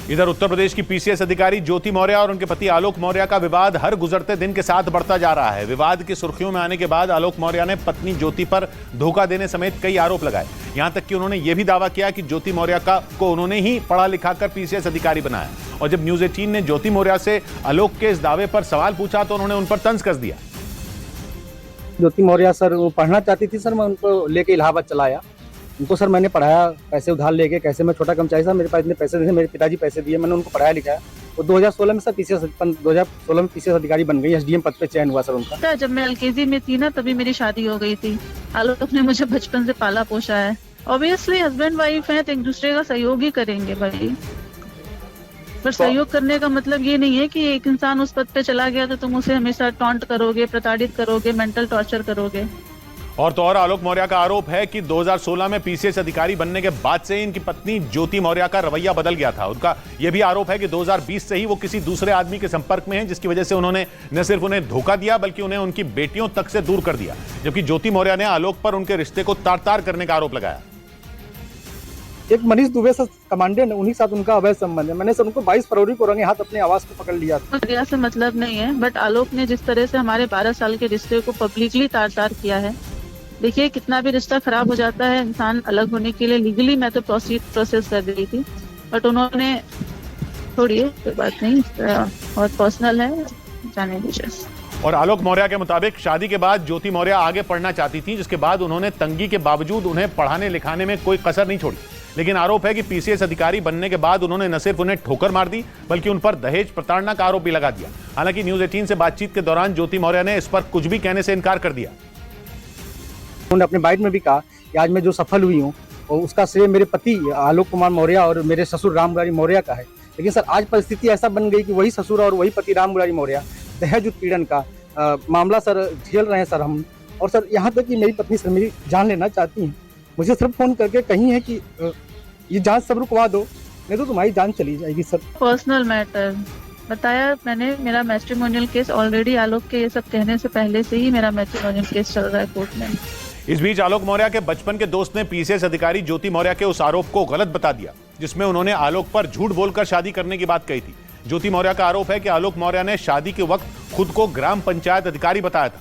इधर उत्तर प्रदेश की पीसीएस अधिकारी ज्योति मौर्य और उनके पति आलोक मौर्य का विवाद हर गुजरते दिन के साथ बढ़ता जा रहा है। विवाद की सुर्खियों में आने के बाद आलोक मौर्य ने पत्नी ज्योति पर धोखा देने समेत कई आरोप लगाए। यहां तक कि उन्होंने यह भी दावा किया कि ज्योति मौर्य को उन्होंने ही पढ़ा लिखाकर पीसीएस अधिकारी बनाया। और जब न्यूज 18 ने ज्योति मौर्य से आलोक के इस दावे पर सवाल पूछा तो उन्होंने उन पर तंज कस दिया। ज्योति मौर्य सर वो पढ़ना चाहती थी सर, मैं उनको लेके इलाहाबाद चला आया। उनको सर मैंने पढ़ाया, पैसे उधार लेके। कैसे मैं छोटा कर्मचारी था, मेरे पास इतने पैसे नहीं थे, मेरे पिताजी पैसे दिए, मैंने उनको पढ़ाया लिखाया। वो 2016 में सर 2016 में पीसीएस अधिकारी बन गई। एसडीएम पद पे चयन हुआ सर उनका। जब मैं एलकेजी में थी ना तभी मेरी शादी हो गई थी। आलोक ने मुझे बचपन से पाला पोसा है। ऑब्वियसली हस्बैंड वाइफ है तो एक दूसरे का सहयोग ही करेंगे भाई। पर सहयोग करने का मतलब ये नहीं है कि एक इंसान उस पद पे चला गया तो तुम उसे हमेशा टॉन्ट करोगे, प्रताड़ित करोगे, मेंटल टॉर्चर करोगे। और तो और आलोक मौर्य का आरोप है कि 2016 में पीसीएस अधिकारी बनने के बाद से इनकी पत्नी ज्योति मौर्य का रवैया बदल गया था। उनका यह भी आरोप है कि 2020 से ही वो किसी दूसरे आदमी के संपर्क में हैं, जिसकी वजह से उन्होंने न सिर्फ उन्हें धोखा दिया बल्कि उन्हें उनकी बेटियों तक से दूर कर दिया। जबकि ज्योति मौर्य ने आलोक पर उनके रिश्ते को तार-तार करने का आरोप लगाया। एक मनीष दुबे से कमांडेंट, उन्हीं के साथ उनका अवैध संबंध है। मैंने सर उनको 22 फरवरी को रंगे हाथ अपने आवास को पकड़ लिया था। से मतलब नहीं है, बट आलोक ने जिस तरह से हमारे 12 साल के रिश्ते को पब्लिकली तार-तार किया है। देखिए कितना भी रिश्ता खराब हो जाता है, इंसान अलग होने के लिए लीगली मैं तो प्रोसेस कर रही थी, बट उन्होंने छोड़िए, कोई बात नहीं, और पर्सनल है, जाने दीजिए। और आलोक मौर्य के मुताबिक शादी के बाद ज्योति मौर्य आगे पढ़ना चाहती थी, जिसके बाद उन्होंने तंगी के बावजूद उन्हें पढ़ाने लिखाने में कोई कसर नहीं छोड़ी। लेकिन आरोप है कि पीसीएस अधिकारी बनने के बाद उन्होंने न सिर्फ उन्हें ठोकर मार दी बल्कि उन पर दहेज प्रताड़ना का आरोप भी लगा दिया। हालांकि न्यूज 18 से बातचीत के दौरान ज्योति मौर्य ने इस पर कुछ भी कहने से इनकार कर दिया। उन्होंने अपने बाइट में भी कहा कि आज मैं जो सफल हुई हूँ और उसका श्रेय मेरे पति आलोक कुमार मौर्य और मेरे ससुर राम मुरारी मौर्य का है। लेकिन सर आज परिस्थिति ऐसा बन गई कि वही ससुर और वही पति राम मुरारी मौर्य दहेज उत्पीड़न का मामला सर झेल रहे हैं सर हम। और सर यहाँ तक कि मेरी पत्नी सर मेरी जान लेना चाहती हैं। मुझे सिर्फ फोन करके कही है कि ये जांच सब रुकवा दो, नहीं तो तुम्हारी जान चली जाएगी सर। पर्सनल मैटर बताया मैंने, मेरा मैट्रिमोनियल केस ऑलरेडी आलोक के ये सब कहने से पहले से ही मेरा मैट्रिमोनियल केस चल रहा है कोर्ट में। इस बीच आलोक मौर्य के बचपन के दोस्त ने पीसीएस अधिकारी ज्योति मौर्य के उस आरोप को गलत बता दिया जिसमें उन्होंने आलोक पर झूठ बोलकर शादी करने की बात कही थी। ज्योति मौर्य का आरोप है कि आलोक मौर्य ने शादी के वक्त खुद को ग्राम पंचायत अधिकारी बताया था,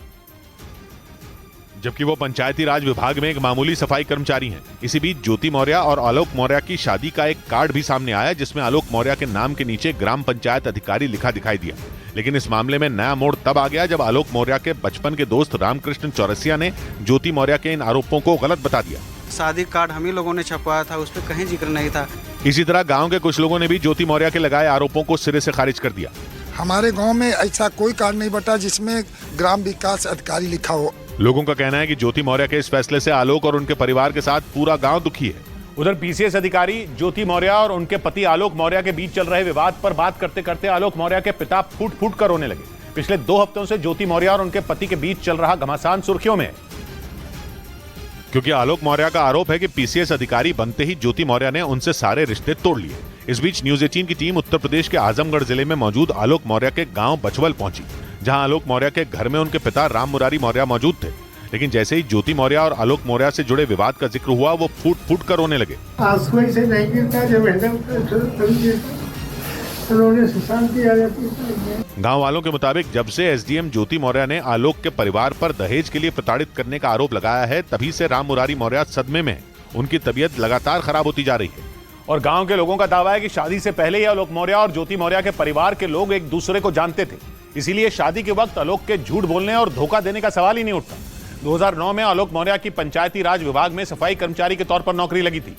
जबकि वो पंचायती राज विभाग में एक मामूली सफाई कर्मचारी हैं। इसी बीच ज्योति मौर्य और आलोक मौर्य की शादी का एक कार्ड भी सामने आया जिसमें आलोक मौर्य के नाम के नीचे ग्राम पंचायत अधिकारी लिखा दिखाई दिया। लेकिन इस मामले में नया मोड़ तब आ गया जब आलोक मौर्य के बचपन के दोस्त रामकृष्ण चौरसिया ने ज्योति मौर्य के इन आरोपों को गलत बता दिया। शादी कार्ड हम ही लोगों ने छपवाया था, उस पर कहीं जिक्र नहीं था। इसी तरह गाँव के कुछ लोगों ने भी ज्योति मौर्य के लगाए आरोपों को सिरे से खारिज कर दिया। हमारे गाँव में ऐसा कोई कार्ड नहीं बटा जिसमें ग्राम विकास अधिकारी लिखा हो। लोगों का कहना है कि ज्योति मौर्य के इस फैसले से आलोक और उनके परिवार के साथ पूरा गांव दुखी है। उधर पीसीएस अधिकारी ज्योति मौर्य और उनके पति आलोक मौर्य के बीच चल रहे विवाद पर बात करते करते आलोक मौर्य के पिता फूट फूट कर रोने लगे। पिछले 2 हफ्तों से ज्योति मौर्य और उनके पति के बीच चल रहा घमासान सुर्खियों में है, क्योंकि आलोक मौर्य का आरोप है कि पीसीएस अधिकारी बनते ही ज्योति मौर्य ने उनसे सारे रिश्ते तोड़ लिए। इस बीच न्यूज 18 की टीम उत्तर प्रदेश के आजमगढ़ जिले में मौजूद आलोक मौर्य के गांव बचवल पहुंची, जहां आलोक मौर्य के घर में उनके पिता राम मुरारी मौर्य मौजूद थे। लेकिन जैसे ही ज्योति मौर्य और आलोक मौर्य से जुड़े विवाद का जिक्र हुआ, वो फूट फूट कर रोने लगे। से नहीं गिरता, जब उन्होंने सुशांत किया। गांव वालों के मुताबिक जब से एसडीएम ज्योति मौर्य ने आलोक के परिवार पर दहेज के लिए प्रताड़ित करने का आरोप लगाया है, तभी से राम मुरारी मौर्य सदमे में। उनकी तबीयत लगातार खराब होती जा रही है। और गांव के लोगों का दावा है कि शादी से पहले ही आलोक मौर्य और ज्योति मौर्य के परिवार के लोग एक दूसरे को जानते थे, इसीलिए शादी के वक्त आलोक के झूठ बोलने और धोखा देने का सवाल ही नहीं उठता। 2009 में आलोक मौर्य की पंचायती राज विभाग में सफाई कर्मचारी के तौर पर नौकरी लगी थी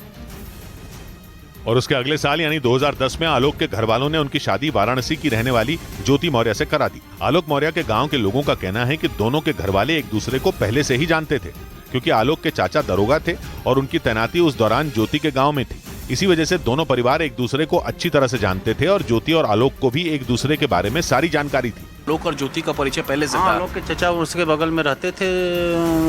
और उसके अगले साल यानी 2010 में आलोक के घर वालों ने उनकी शादी वाराणसी की रहने वाली ज्योति मौर्य से करा दी। आलोक मौर्य के गांव के लोगों का कहना है कि दोनों के घर वाले एक दूसरे को पहले से ही जानते थे, क्योंकि आलोक के चाचा दरोगा थे और उनकी तैनाती उस दौरान ज्योति के गाँव में थी। इसी वजह से दोनों परिवार एक दूसरे को अच्छी तरह से जानते थे और ज्योति और आलोक को भी एक दूसरे के बारे में सारी जानकारी थी। आलोक और ज्योति का परिचय पहले से था। आलोक के चचा उसके बगल में रहते थे,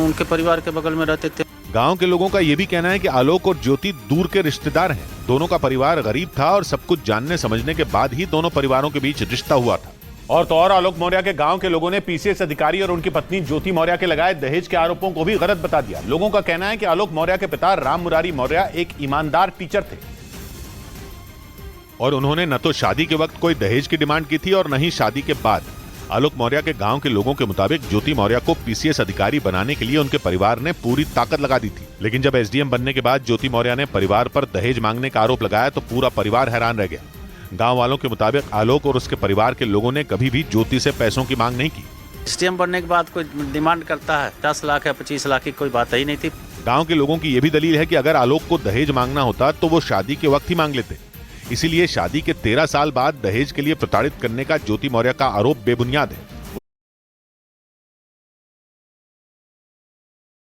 उनके परिवार के बगल में रहते थे। गांव के लोगों का यह भी कहना है कि आलोक और ज्योति दूर के रिश्तेदार हैं। दोनों का परिवार गरीब था और सब कुछ जानने समझने के बाद ही दोनों परिवारों के बीच रिश्ता हुआ था। और तो और आलोक मौर्य के गांव के लोगों ने पीसीएस अधिकारी और उनकी पत्नी ज्योति मौर्य के लगाए दहेज के आरोपों को भी गलत बता दिया। लोगों का कहना है कि आलोक मौर्य के पिता राम मुरारी मौर्य एक ईमानदार टीचर थे। और उन्होंने न तो शादी के वक्त कोई दहेज की डिमांड की थी और न ही शादी के बाद। आलोक मौर्य के गांव के लोगों के मुताबिक ज्योति मौर्य को पीसीएस अधिकारी बनाने के लिए उनके परिवार ने पूरी ताकत लगा दी थी। लेकिन जब एसडीएम बनने के बाद ज्योति मौर्य ने परिवार पर दहेज मांगने का आरोप लगाया तो पूरा परिवार हैरान रह गया। गांव वालों के मुताबिक आलोक और उसके परिवार के लोगों ने कभी भी ज्योति से पैसों की मांग नहीं की। एसडीएम बनने के बाद कोई डिमांड करता है 10 लाख या 25 लाख की कोई बात ही नहीं थी। गांव के लोगों की यह भी दलील है कि अगर आलोक को दहेज मांगना होता तो वो शादी के वक्त ही मांग लेते। इसीलिए शादी के 13 साल बाद दहेज के लिए प्रताड़ित करने का ज्योति मौर्य का आरोप बेबुनियाद है।